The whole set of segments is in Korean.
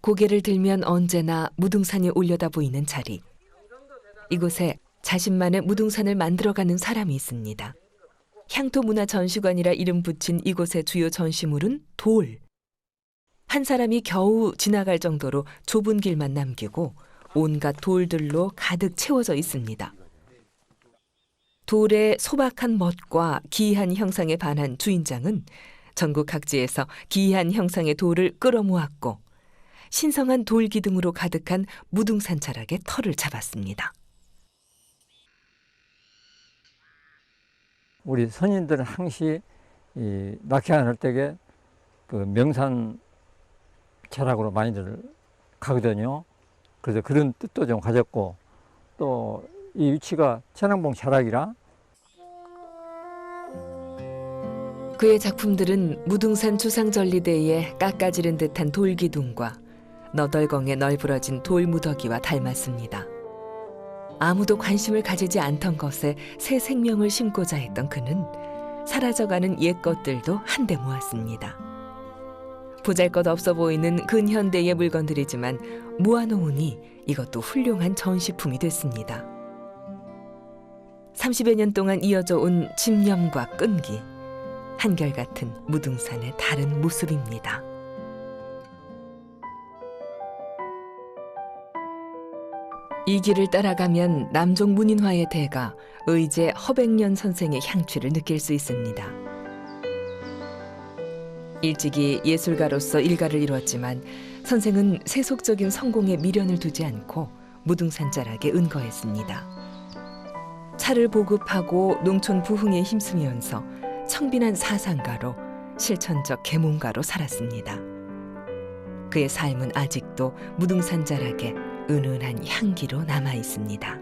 고개를 들면 언제나 무등산이 올려다 보이는 자리. 이곳에 자신만의 무등산을 만들어가는 사람이 있습니다. 향토문화전시관이라 이름 붙인 이곳의 주요 전시물은 돌. 한 사람이 겨우 지나갈 정도로 좁은 길만 남기고 온갖 돌들로 가득 채워져 있습니다. 돌의 소박한 멋과 기이한 형상에 반한 주인장은 전국 각지에서 기이한 형상의 돌을 끌어모았고 신성한 돌 기둥으로 가득한 무등산 자락에 터를 잡았습니다. 우리 선인들은 항시 이 낙향할 때에 그 명산 자락으로 많이들 가거든요. 그래서 그런 뜻도 좀 가졌고 또 이 위치가 천왕봉 자락이라 그의 작품들은 무등산 주상전리대에 깎아지른 듯한 돌기둥과 너덜거에 널브러진 돌무더기와 닮았습니다. 아무도 관심을 가지지 않던 것에 새 생명을 심고자 했던 그는 사라져가는 옛 것들도 한데 모았습니다. 보잘것없어 보이는 근현대의 물건들이지만 모아놓으니 이것도 훌륭한 전시품이 됐습니다. 30여 년 동안 이어져 온 집념과 끈기, 한결같은 무등산의 다른 모습입니다. 이 길을 따라가면 남종 문인화의 대가 의제 허백년 선생의 향취를 느낄 수 있습니다. 일찍이 예술가로서 일가를 이뤘지만 선생은 세속적인 성공에 미련을 두지 않고 무등산 자락에 은거했습니다. 차를 보급하고 농촌 부흥에 힘쓰면서 청빈한 사상가로 실천적 계몽가로 살았습니다. 그의 삶은 아직도 무등산 자락에 은은한 향기로 남아 있습니다.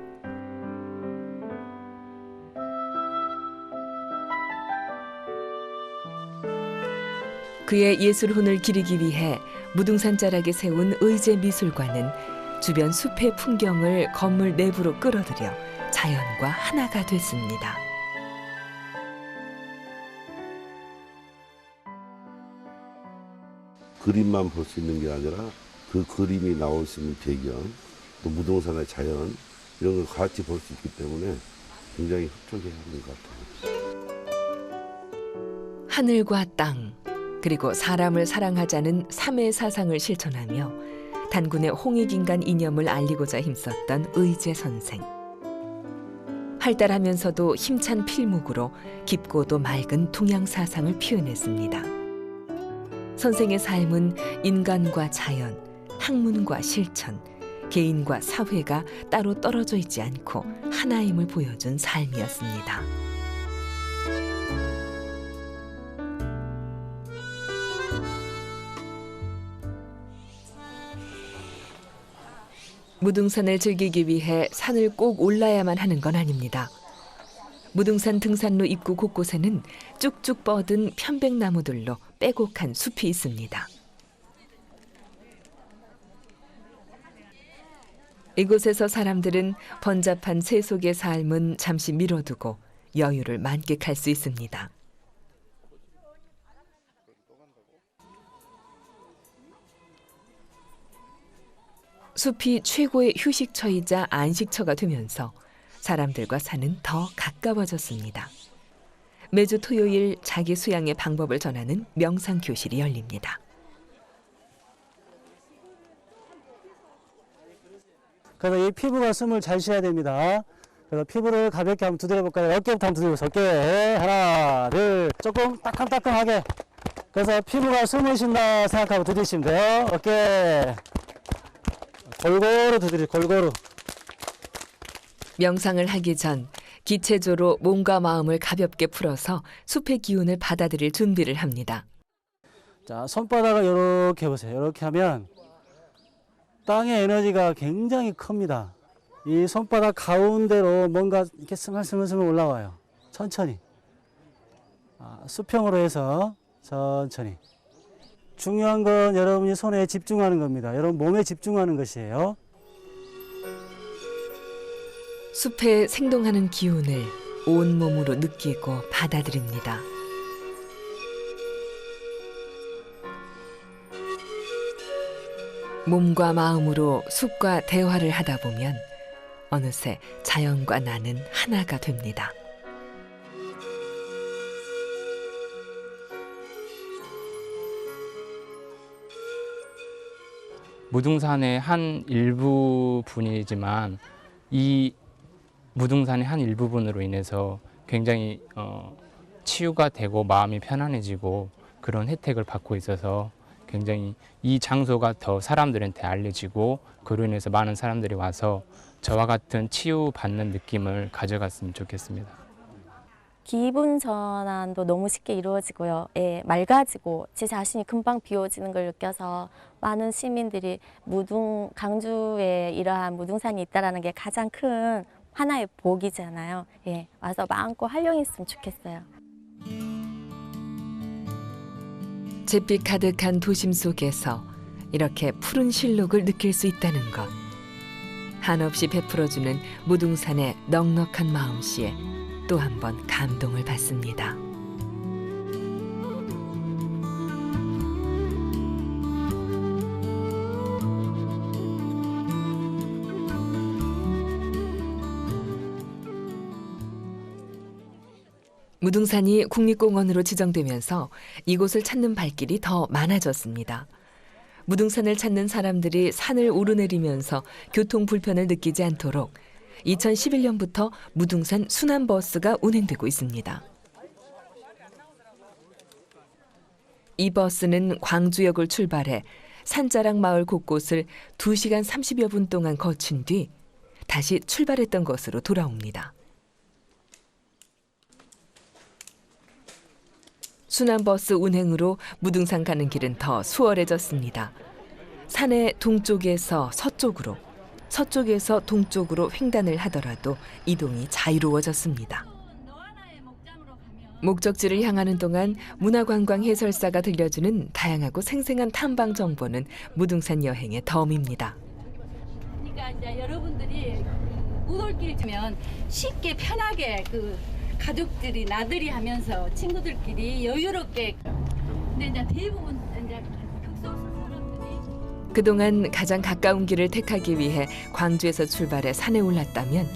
그의 예술혼을 기리기 위해 무등산 자락에 세운 의제미술관은 주변 숲의 풍경을 건물 내부로 끌어들여 자연과 하나가 됐습니다. 그림만 볼 수 있는 게 아니라 그 그림이 나올 수 있는 배경, 또 무등산의 자연 이런 걸 같이 볼 수 있기 때문에 굉장히 흡족해 하는 것 같아요. 하늘과 땅, 그리고 사람을 사랑하자는 삼의 사상을 실천하며 단군의 홍익인간 이념을 알리고자 힘썼던 의제 선생. 활달하면서도 힘찬 필묵으로 깊고도 맑은 동양 사상을 표현했습니다. 선생의 삶은 인간과 자연, 학문과 실천, 개인과 사회가 따로 떨어져 있지 않고 하나임을 보여준 삶이었습니다. 무등산을 즐기기 위해 산을 꼭 올라야만 하는 건 아닙니다. 무등산 등산로 입구 곳곳에는 쭉쭉 뻗은 편백나무들로 빼곡한 숲이 있습니다. 이곳에서 사람들은 번잡한 세속의 삶은 잠시 미뤄두고 여유를 만끽할 수 있습니다. 숲이 최고의 휴식처이자 안식처가 되면서 사람들과 산은 더 가까워졌습니다. 매주 토요일 자기 수양의 방법을 전하는 명상교실이 열립니다. 그래서 이 피부가 숨을 잘 쉬어야 됩니다. 그래서 피부를 가볍게 한번 두드려 볼까요? 어깨부터 한번 두드려보세요. 어깨 하나, 둘, 조금 따끔따끔하게. 그래서 피부가 숨을 쉰다 생각하고 두드리시면 돼요. 어깨 골고루 두드려, 골고루. 명상을 하기 전 기체조로 몸과 마음을 가볍게 풀어서 숲의 기운을 받아들일 준비를 합니다. 자, 손바닥을 이렇게 해보세요. 이렇게 하면 땅의 에너지가 굉장히 큽니다. 이 손바닥 가운데로 뭔가 이렇게 스멀스멀 올라와요. 천천히. 수평으로 해서 천천히. 중요한 건 여러분이 손에 집중하는 겁니다. 여러분 몸에 집중하는 것이에요. 숲에 생동하는 기운을 온몸으로 느끼고 받아들입니다. 몸과 마음으로 숲과 대화를 하다 보면 어느새 자연과 나는 하나가 됩니다. 무등산의 한 일부분이지만 이 무등산의 한 일부분으로 인해서 굉장히 치유가 되고 마음이 편안해지고 그런 혜택을 받고 있어서 굉장히 이 장소가 더 사람들한테 알려지고 그로 인해서 많은 사람들이 와서 저와 같은 치유받는 느낌을 가져갔으면 좋겠습니다. 기분 전환도 너무 쉽게 이루어지고요. 예, 맑아지고 제 자신이 금방 비워지는 걸 느껴서 많은 시민들이 강주에 이러한 무등산이 있다는 게 가장 큰 하나의 복이잖아요. 예, 와서 마음껏 활용했으면 좋겠어요. 잿빛 가득한 도심 속에서 이렇게 푸른 실록을 느낄 수 있다는 것. 한없이 베풀어주는 무등산의 넉넉한 마음씨에 또 한 번 감동을 받습니다. 무등산이 국립공원으로 지정되면서 이곳을 찾는 발길이 더 많아졌습니다. 무등산을 찾는 사람들이 산을 오르내리면서 교통 불편을 느끼지 않도록 2011년부터 무등산 순환버스가 운행되고 있습니다. 이 버스는 광주역을 출발해 산자락 마을 곳곳을 2시간 30여 분 동안 거친 뒤 다시 출발했던 곳으로 돌아옵니다. 순환버스 운행으로 무등산 가는 길은 더 수월해졌습니다. 산의 동쪽에서 서쪽으로, 서쪽에서 동쪽으로 횡단을 하더라도 이동이 자유로워졌습니다. 목적지를 향하는 동안 문화관광 해설사가 들려주는 다양하고 생생한 탐방 정보는 무등산 여행의 덤입니다. 그러니까 이제 여러분들이 무돌길 주면 쉽게 편하게 가족들이 나들이 하면서 친구들끼리 여유롭게. 근데 이제 대부분 이제 극소수 사람들이 그동안 가장 가까운 길을 택하기 위해 광주에서 출발해 산에 올랐다면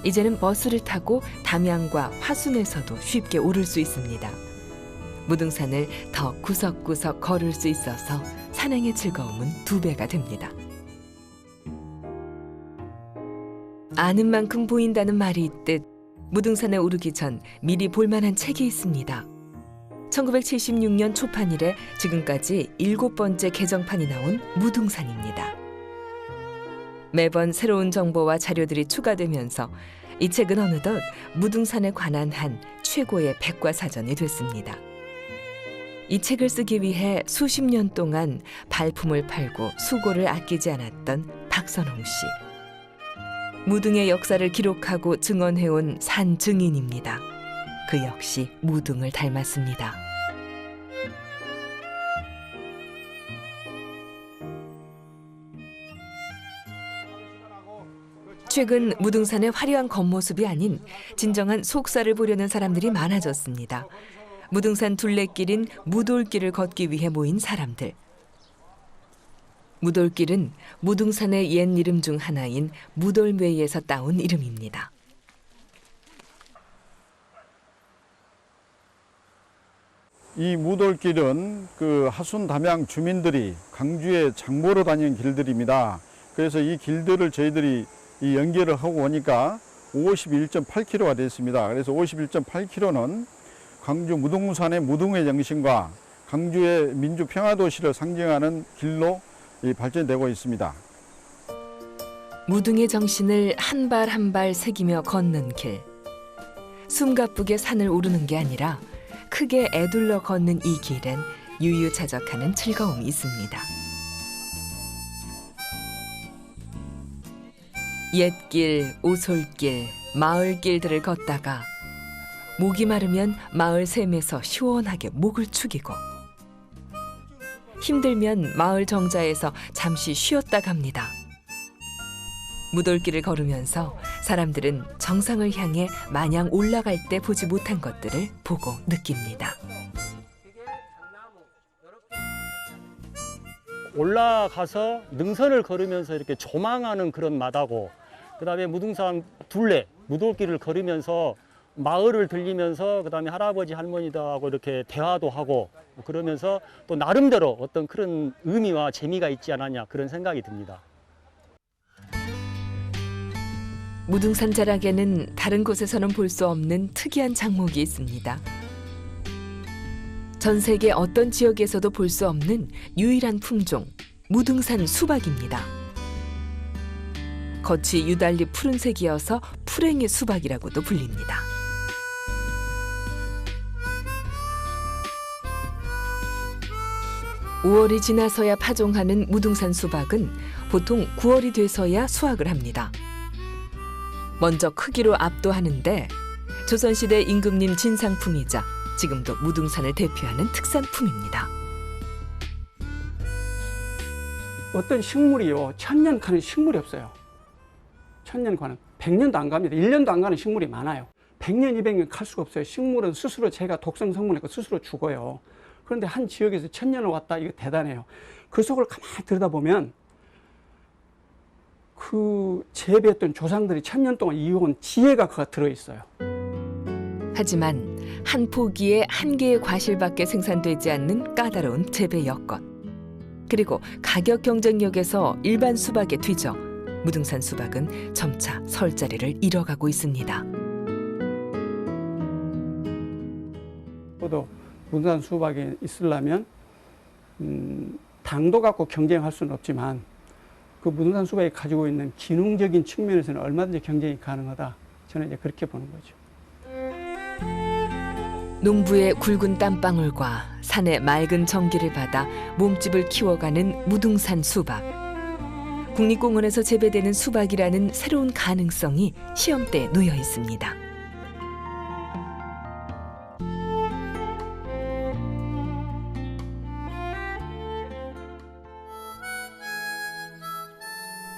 이제는 버스를 타고 담양과 화순에서도 쉽게 오를 수 있습니다. 무등산을 더 구석구석 걸을 수 있어서 산행의 즐거움은 2배가 됩니다. 아는 만큼 보인다는 말이 있듯 무등산에 오르기 전 미리 볼만한 책이 있습니다. 1976년 초판 이래 지금까지 7번째 개정판이 나온 무등산입니다. 매번 새로운 정보와 자료들이 추가되면서 이 책은 어느덧 무등산에 관한 한 최고의 백과사전이 됐습니다. 이 책을 쓰기 위해 수십 년 동안 발품을 팔고 수고를 아끼지 않았던 박선홍 씨. 무등의 역사를 기록하고 증언해온 산 증인입니다. 그 역시 무등을 닮았습니다. 최근 무등산의 화려한 겉모습이 아닌 진정한 속살을 보려는 사람들이 많아졌습니다. 무등산 둘레길인 무돌길을 걷기 위해 모인 사람들. 무돌길은 무등산의 옛 이름 중 하나인 무돌매에서 따온 이름입니다. 이 무돌길은 하순 담양 주민들이 강주에 장보러 다니는 길들입니다. 그래서 이 길들을 저희들이 연결을 하고 오니까 51.8km가 됐습니다. 그래서 51.8km는 광주 무등산의 무등의 정신과 강주의 민주평화도시를 상징하는 길로 발전되고 있습니다. 무등의 정신을 한 발 한 발 새기며 걷는 길. 숨가쁘게 산을 오르는 게 아니라 크게 애둘러 걷는 이 길엔 유유자적하는 즐거움이 있습니다. 옛길, 오솔길, 마을길들을 걷다가 목이 마르면 마을 샘에서 시원하게 목을 축이고 힘들면 마을 정자에서 잠시 쉬었다 갑니다. 무돌길을 걸으면서 사람들은 정상을 향해 마냥 올라갈 때 보지 못한 것들을 보고 느낍니다. 올라가서 능선을 걸으면서 이렇게 조망하는 그런 마다고, 그다음에 무등산 둘레, 무돌길을 걸으면서 마을을 들리면서 그다음에 할아버지 할머니들하고 이렇게 대화도 하고 그러면서 또 나름대로 어떤 그런 의미와 재미가 있지 않았냐 그런 생각이 듭니다. 무등산 자락에는 다른 곳에서는 볼 수 없는 특이한 장목이 있습니다. 전 세계 어떤 지역에서도 볼 수 없는 유일한 품종, 무등산 수박입니다. 겉이 유달리 푸른색이어서 풀랭이 수박이라고도 불립니다. (5월이) 지나서야 파종하는 무등산 수박은 보통 (9월이) 돼서야 수확을 합니다. 먼저 크기로 압도하는데 조선시대 임금님 진상품이자 지금도 무등산을 대표하는 특산품입니다. 어떤 식물이요, 1000년 가는 식물이 없어요. 1000년 가는, 100년도 안 갑니다. 1년도 안 가는 식물이 많아요. 100년, 200년 갈 수가 없어요. 식물은 스스로 제가 독성 성분이니까 스스로 죽어요. 그런데 한 지역에서 1000년을 왔다, 이거 대단해요. 그 속을 가만히 들여다보면 그 재배했던 조상들이 1000년 동안 이어온 지혜가 그가 들어있어요. 하지만 한 포기에 한 개의 과실밖에 생산되지 않는 까다로운 재배 여건, 그리고 가격 경쟁력에서 일반 수박에 뒤져 무등산 수박은 점차 설 자리를 잃어가고 있습니다. 저도 무등산 수박이 있으려면 당도 갖고 경쟁할 수는 없지만 그 무등산 수박이 가지고 있는 기능적인 측면에서는 얼마든지 경쟁이 가능하다. 저는 이제 그렇게 보는 거죠. 농부의 굵은 땀방울과 산의 맑은 정기를 받아 몸집을 키워가는 무등산 수박. 국립공원에서 재배되는 수박이라는 새로운 가능성이 시험대에 놓여 있습니다.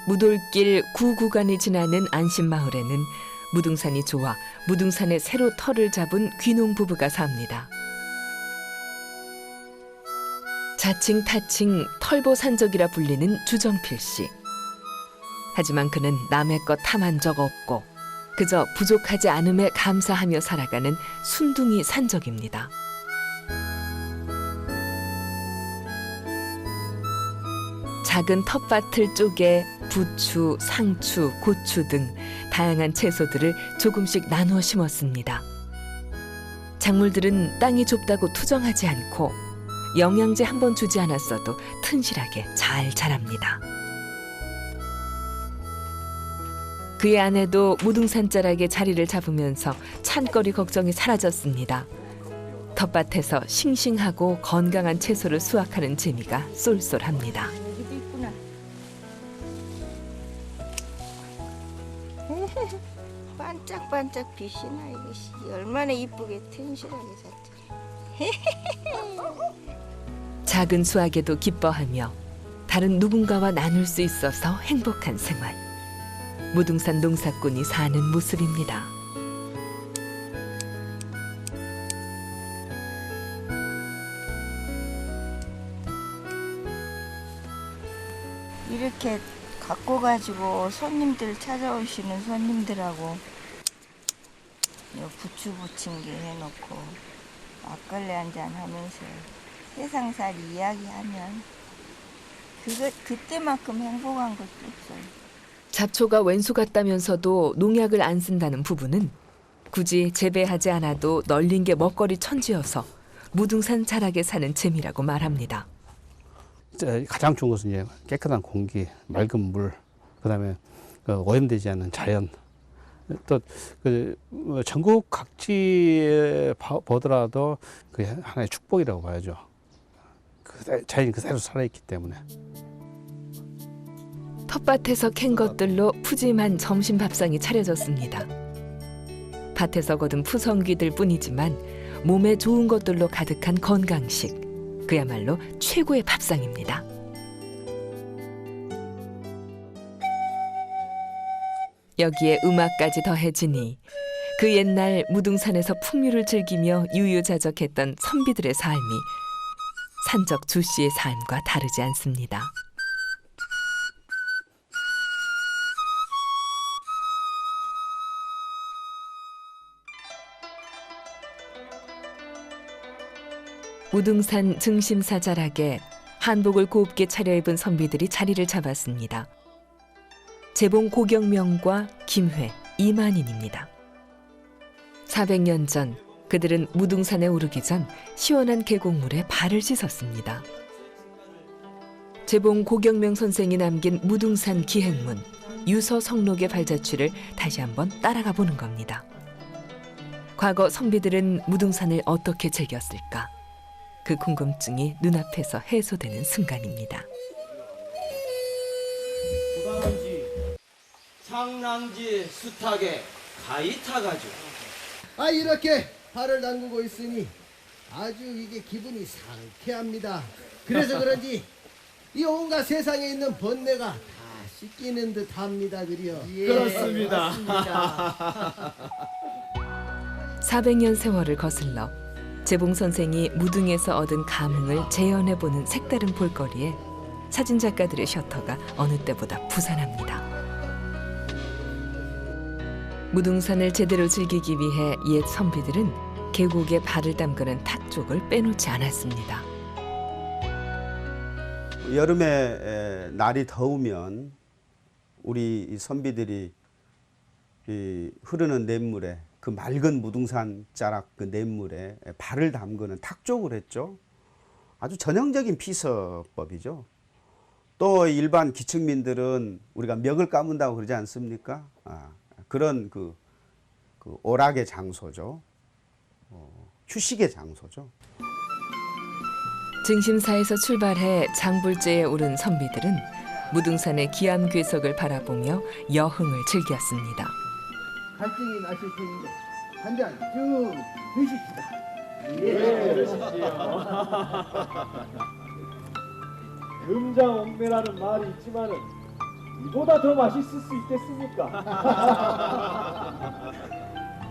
무돌길 9구간이 지나는 안심마을에는 무등산이 좋아 무등산의 새로 터를 잡은 귀농 부부가 삽니다. 자칭 타칭 털보산적이라 불리는 주정필 씨. 하지만 그는 남의 것 탐한 적 없고 그저 부족하지 않음에 감사하며 살아가는 순둥이 산적입니다. 작은 텃밭을 쪼개 부추, 상추, 고추 등 다양한 채소들을 조금씩 나누어 심었습니다. 작물들은 땅이 좁다고 투정하지 않고 영양제 한 번 주지 않았어도 튼실하게 잘 자랍니다. 그의 아내도 무등산 자락에 자리를 잡으면서 찬거리 걱정이 사라졌습니다. 텃밭에서 싱싱하고 건강한 채소를 수확하는 재미가 쏠쏠합니다. 반짝반짝 빛이 나. 이것이 얼마나 이쁘게 튼실하게 잤더라. 작은 수확에도 기뻐하며 다른 누군가와 나눌 수 있어서 행복한 생활. 무등산 농사꾼이 사는 모습입니다. 이렇게 갖고 가지고 손님들 찾아오시는 손님들하고 부추 부침개 해놓고 막걸리 한잔 하면서 세상살 이야기하면 그때만큼 행복한 것도 없어요. 잡초가 왼수 같다면서도 농약을 안 쓴다는 부부는 굳이 재배하지 않아도 널린 게 먹거리 천지여서 무등산 자락에 사는 재미라고 말합니다. 가장 좋은 것은 이제 깨끗한 공기, 맑은 물, 그다음에 오염되지 않는 자연. 또 전국 각지에 보더라도 그 하나의 축복이라고 봐야죠. 자연이 그대로 살아있기 때문에. 텃밭에서 캔 것들로 푸짐한 점심 밥상이 차려졌습니다. 밭에서 거둔 푸성귀들 뿐이지만 몸에 좋은 것들로 가득한 건강식. 그야말로 최고의 밥상입니다. 여기에 음악까지 더해지니 그 옛날 무등산에서 풍류를 즐기며 유유자적했던 선비들의 삶이 산적 주 씨의 삶과 다르지 않습니다. 무등산 증심사 자락에 한복을 곱게 차려입은 선비들이 자리를 잡았습니다. 재봉 고경명과 김회, 이만인입니다. 400년 전 그들은 무등산에 오르기 전 시원한 계곡물에 발을 씻었습니다. 재봉 고경명 선생이 남긴 무등산 기행문, 유서 성록의 발자취를 다시 한번 따라가 보는 겁니다. 과거 선비들은 무등산을 어떻게 즐겼을까? 그 궁금증이 눈앞에서 해소되는 순간입니다. 부강원지 상랑지 숱하게 가히 타가지고 이렇게 발을 담그고 있으니 아주 이게 기분이 상쾌합니다. 그래서 그런지 이 온갖 세상에 있는 번뇌가 다 씻기는 듯합니다. 그리요. 그렇습니다. 400년 세월을 거슬러 재봉 선생이 무등에서 얻은 감흥을 재현해보는 색다른 볼거리에 사진작가들의 셔터가 어느 때보다 부산합니다. 무등산을 제대로 즐기기 위해 옛 선비들은 계곡에 발을 담그는 탁족을 빼놓지 않았습니다. 여름에 날이 더우면 우리 선비들이 흐르는 냇물에 그 맑은 무등산 자락 그 냇물에 발을 담그는 탁족을 했죠. 아주 전형적인 피서법이죠. 또 일반 기층민들은 우리가 멱을 까문다고 그러지 않습니까? 그런 그 오락의 장소죠. 휴식의 장소죠. 증심사에서 출발해 장불제에 오른 선비들은 무등산의 기암괴석을 바라보며 여흥을 즐겼습니다. 갈증이 나실 테니 한 잔 쭉 드십시다. 예, 그러시지요. 금장옥매라는 말이 있지만은 이보다 더 맛있을 수 있겠습니까?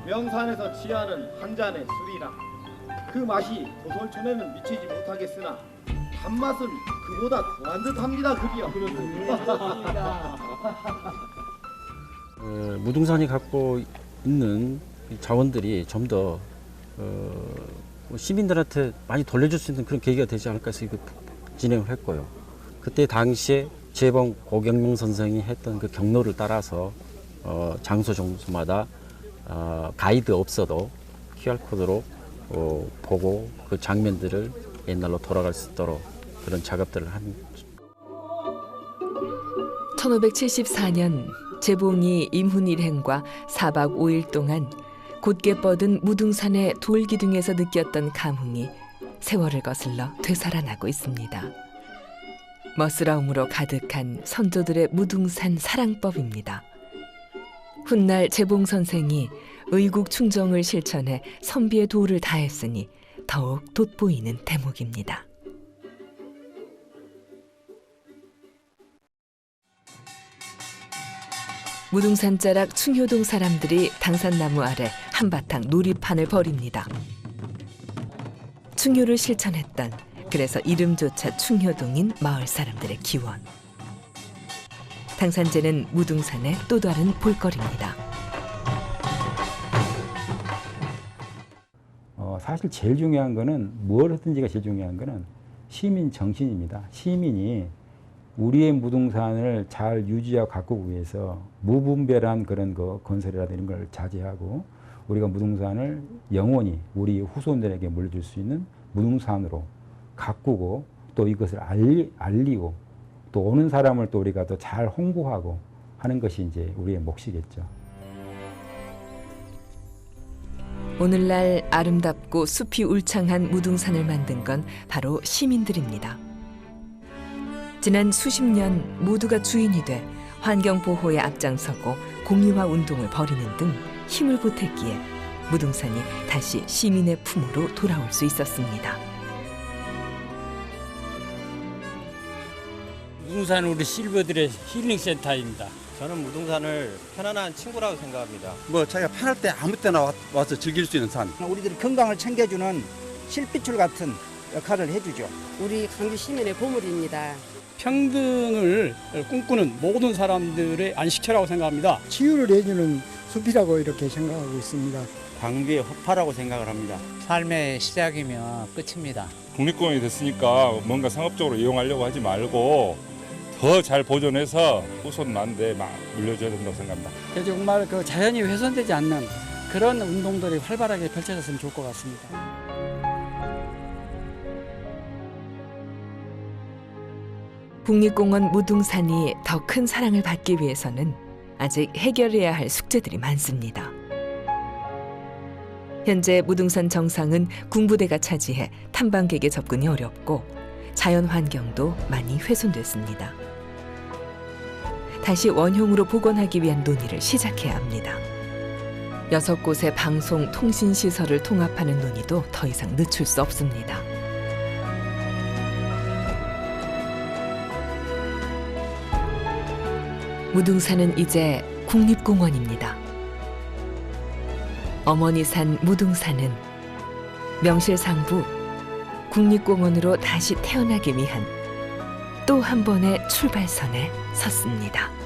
명산에서 취하는 한 잔의 술이라 그 맛이 도솔촌에는 미치지 못하겠으나 단맛은 그보다 더한 듯합니다. 그리요. 무등산이 갖고 있는 자원들이 좀 더 시민들한테 많이 돌려줄 수 있는 그런 계기가 되지 않을까 해서 진행을 했고요. 그때 당시에 재봉 고경명 선생이 했던 그 경로를 따라서 장소 장소마다 가이드 없어도 QR코드로 보고 그 장면들을 옛날로 돌아갈 수 있도록 그런 작업들을 한 1574년 재봉이 임훈일행과 4박 5일 동안 곧게 뻗은 무등산의 돌기둥에서 느꼈던 감흥이 세월을 거슬러 되살아나고 있습니다. 멋스러움으로 가득한 선조들의 무등산 사랑법입니다. 훗날 재봉 선생이 의국 충정을 실천해 선비의 도를 다했으니 더욱 돋보이는 대목입니다. 무등산 자락 충효동 사람들이 당산나무 아래 한바탕 놀이판을 벌입니다. 충효를 실천했던, 그래서 이름조차 충효동인 마을 사람들의 기원. 당산제는 무등산의 또 다른 볼거리입니다. 사실 제일 중요한 거는 뭘 하든지가 제일 중요한 거는 시민 정신입니다. 시민이 우리의 무등산을 잘 유지하고 가꾸기 위해서 무분별한 그런 거 건설이라든지 이런 걸 자제하고 우리가 무등산을 영원히 우리 후손들에게 물려줄 수 있는 무등산으로 가꾸고 또 이것을 알리고 또 오는 사람을 또 우리가 더 잘 홍보하고 하는 것이 이제 우리의 몫이겠죠. 오늘날 아름답고 숲이 울창한 무등산을 만든 건 바로 시민들입니다. 지난 수십 년 모두가 주인이 돼 환경보호에 앞장서고 공유화 운동을 벌이는 등 힘을 보탰기에 무등산이 다시 시민의 품으로 돌아올 수 있었습니다. 무등산은 우리 실버들의 힐링센터입니다. 저는 무등산을 편안한 친구라고 생각합니다. 뭐 자기가 편할 때 아무 때나 와서 즐길 수 있는 산. 우리들이 건강을 챙겨주는 실핏줄 같은 역할을 해주죠. 우리 강주 시민의 보물입니다. 평등을 꿈꾸는 모든 사람들의 안식처라고 생각합니다. 치유를 해주는 숲이라고 이렇게 생각하고 있습니다. 광주의 허파라고 생각을 합니다. 삶의 시작이면 끝입니다. 국립공원이 됐으니까 뭔가 상업적으로 이용하려고 하지 말고 더 잘 보존해서 후손 난데 막 물려줘야 된다고 생각합니다. 정말 그 자연이 훼손되지 않는 그런 운동들이 활발하게 펼쳐졌으면 좋을 것 같습니다. 국립공원 무등산이 더 큰 사랑을 받기 위해서는 아직 해결해야 할 숙제들이 많습니다. 현재 무등산 정상은 군부대가 차지해 탐방객의 접근이 어렵고 자연 환경도 많이 훼손됐습니다. 다시 원형으로 복원하기 위한 논의를 시작해야 합니다. 6곳의 방송, 통신 시설을 통합하는 논의도 더 이상 늦출 수 없습니다. 무등산은 이제 국립공원입니다. 어머니산 무등산은 명실상부 국립공원으로 다시 태어나기 위한 또 한 번의 출발선에 섰습니다.